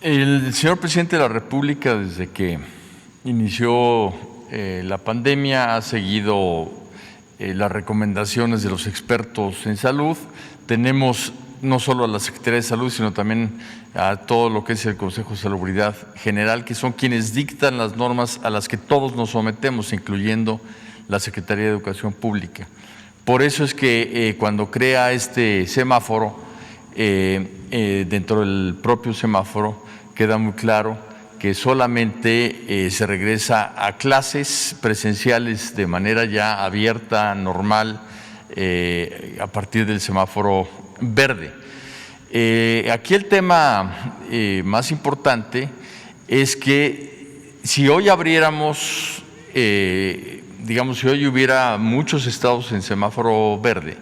El señor presidente de la República, desde que inició la pandemia, ha seguido las recomendaciones de los expertos en salud. Tenemos no solo a la Secretaría de Salud, sino también a todo lo que es el Consejo de Salubridad General, que son quienes dictan las normas a las que todos nos sometemos, incluyendo la Secretaría de Educación Pública. Por eso es que cuando crea este semáforo, dentro del propio semáforo, queda muy claro que solamente se regresa a clases presenciales de manera ya abierta, normal, a partir del semáforo verde. Aquí el tema más importante es que si hoy abriéramos, digamos, si hoy hubiera muchos estados en semáforo verde,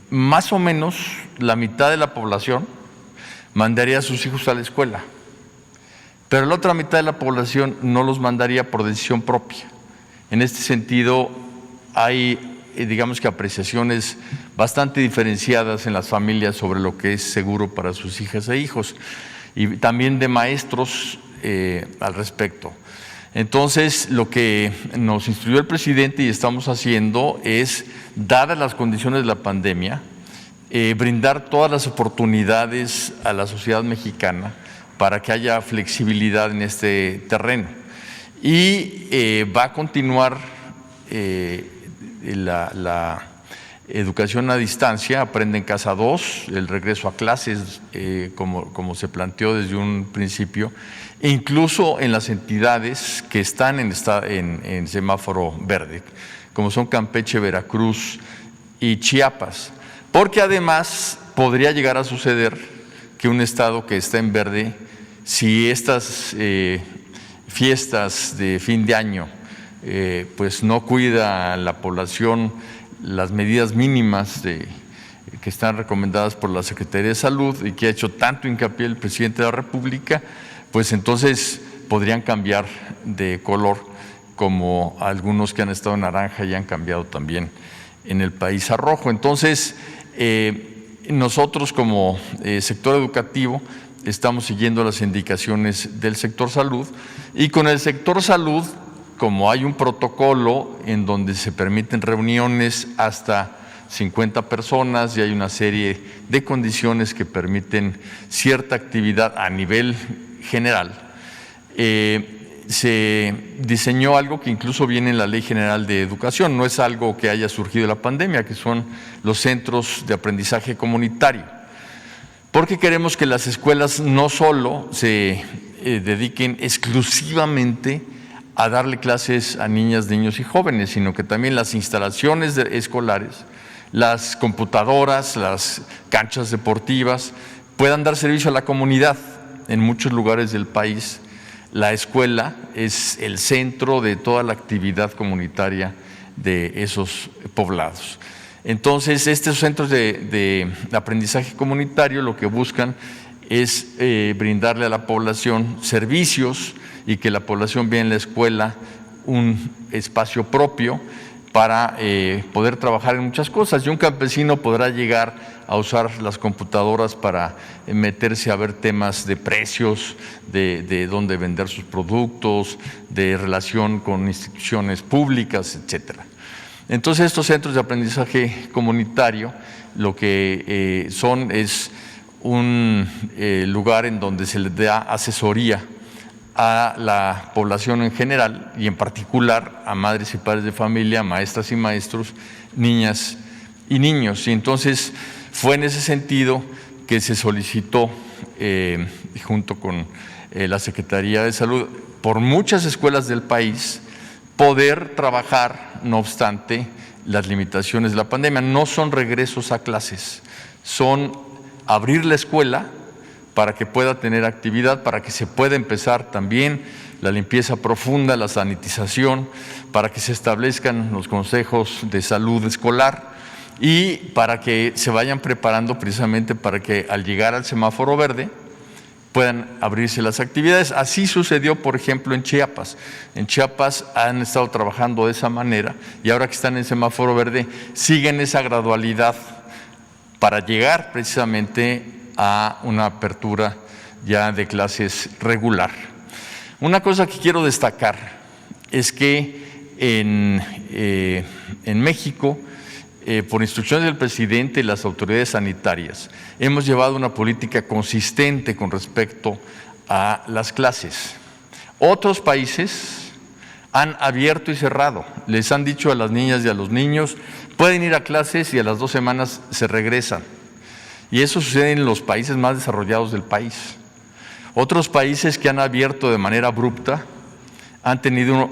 más o menos la mitad de la población mandaría a sus hijos a la escuela, pero la otra mitad de la población no los mandaría por decisión propia. En este sentido, hay, digamos que apreciaciones bastante diferenciadas en las familias sobre lo que es seguro para sus hijas e hijos, y también de maestros al respecto. Entonces, lo que nos instruyó el presidente y estamos haciendo es, dadas las condiciones de la pandemia, brindar todas las oportunidades a la sociedad mexicana para que haya flexibilidad en este terreno. Y va a continuar la educación a distancia, Aprende en Casa 2, el regreso a clases, como se planteó desde un principio, e incluso en las entidades que están en semáforo verde, como son Campeche, Veracruz y Chiapas. Porque además podría llegar a suceder que un estado que está en verde, si estas fiestas de fin de año pues no cuida a la población las medidas mínimas que están recomendadas por la Secretaría de Salud y que ha hecho tanto hincapié el presidente de la República, pues entonces podrían cambiar de color, como algunos que han estado en naranja y han cambiado también en el país a rojo. Entonces, nosotros como sector educativo estamos siguiendo las indicaciones del sector salud, y con el sector salud, como hay un protocolo en donde se permiten reuniones hasta 50 personas y hay una serie de condiciones que permiten cierta actividad a nivel general, se diseñó algo que incluso viene en la Ley General de Educación, no es algo que haya surgido de la pandemia, que son los centros de aprendizaje comunitario, porque queremos que las escuelas no solo se dediquen exclusivamente a darle clases a niñas, niños y jóvenes, sino que también las instalaciones escolares, las computadoras, las canchas deportivas puedan dar servicio a la comunidad. En muchos lugares del país, la escuela es el centro de toda la actividad comunitaria de esos poblados. Entonces, estos centros de aprendizaje comunitario lo que buscan es brindarle a la población servicios y que la población vea en la escuela un espacio propio para poder trabajar en muchas cosas. Y un campesino podrá llegar a usar las computadoras para meterse a ver temas de precios, de dónde vender sus productos, de relación con instituciones públicas, etcétera. Entonces, estos centros de aprendizaje comunitario lo que son es un lugar en donde se les da asesoría a la población en general y en particular a madres y padres de familia, maestras y maestros, niñas y niños. Y entonces fue en ese sentido que se solicitó, junto con la Secretaría de Salud, por muchas escuelas del país, poder trabajar, no obstante las limitaciones de la pandemia. No son regresos a clases, son abrir la escuela para que pueda tener actividad, para que se pueda empezar también la limpieza profunda, la sanitización, para que se establezcan los consejos de salud escolar y para que se vayan preparando precisamente para que al llegar al semáforo verde puedan abrirse las actividades. Así sucedió, por ejemplo, en Chiapas. En Chiapas han estado trabajando de esa manera y ahora que están en semáforo verde siguen esa gradualidad para llegar precisamente a una apertura ya de clases regular. Una cosa que quiero destacar es que en México, por instrucciones del presidente y las autoridades sanitarias, hemos llevado una política consistente con respecto a las clases. Otros países han abierto y cerrado. Les han dicho a las niñas y a los niños, pueden ir a clases y a las 2 semanas se regresan. Y eso sucede en los países más desarrollados del país. Otros países que han abierto de manera abrupta han tenido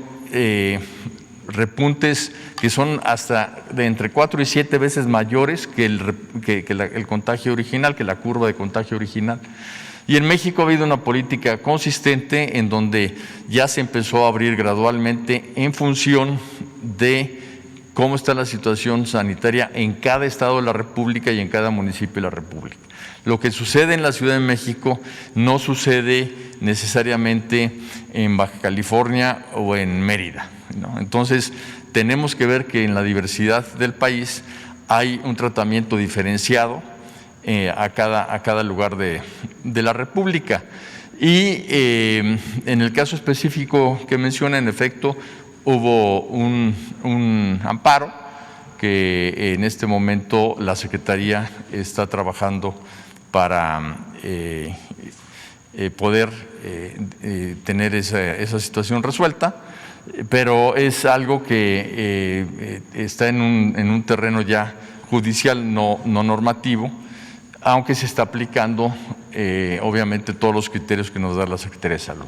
repuntes que son hasta de entre 4 y 7 veces mayores que el contagio original, que la curva de contagio original. Y en México ha habido una política consistente en donde ya se empezó a abrir gradualmente en función de cómo está la situación sanitaria en cada estado de la República y en cada municipio de la República. Lo que sucede en la Ciudad de México no sucede necesariamente en Baja California o en Mérida, ¿no? Entonces, tenemos que ver que en la diversidad del país hay un tratamiento diferenciado a cada lugar de la República. Y en el caso específico que menciona, en efecto, hubo un amparo que en este momento la Secretaría está trabajando para poder tener esa situación resuelta, pero es algo que está en un terreno ya judicial, no normativo, aunque se está aplicando obviamente todos los criterios que nos da la Secretaría de Salud.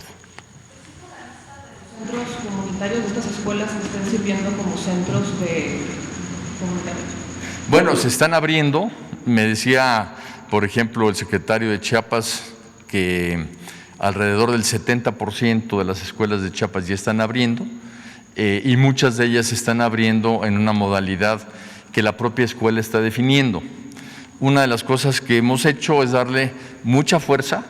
¿Los centros comunitarios de estas escuelas están sirviendo como centros comunitarios? Bueno, se están abriendo. Me decía, por ejemplo, el secretario de Chiapas que alrededor del 70% de las escuelas de Chiapas ya están abriendo y muchas de ellas se están abriendo en una modalidad que la propia escuela está definiendo. Una de las cosas que hemos hecho es darle mucha fuerza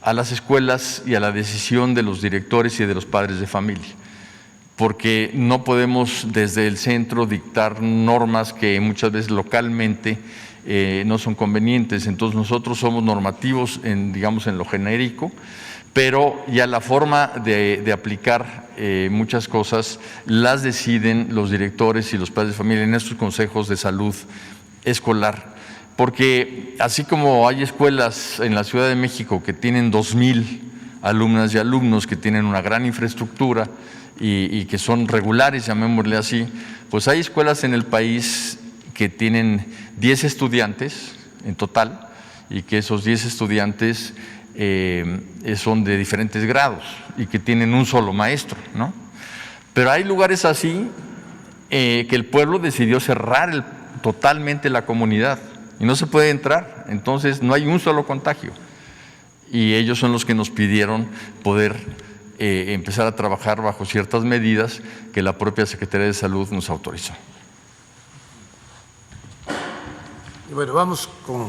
a las escuelas y a la decisión de los directores y de los padres de familia, porque no podemos desde el centro dictar normas que muchas veces localmente no son convenientes. Entonces nosotros somos normativos digamos en lo genérico, pero ya la forma de aplicar muchas cosas las deciden los directores y los padres de familia en estos consejos de salud escolar. Porque así como hay escuelas en la Ciudad de México que tienen 2,000 alumnas y alumnos, que tienen una gran infraestructura y que son regulares, llamémosle así, pues hay escuelas en el país que tienen 10 estudiantes en total y que esos 10 estudiantes son de diferentes grados y que tienen un solo maestro, ¿no? Pero hay lugares así que el pueblo decidió cerrar totalmente la comunidad y no se puede entrar, entonces no hay un solo contagio. Y ellos son los que nos pidieron poder empezar a trabajar bajo ciertas medidas que la propia Secretaría de Salud nos autorizó. Y bueno, vamos con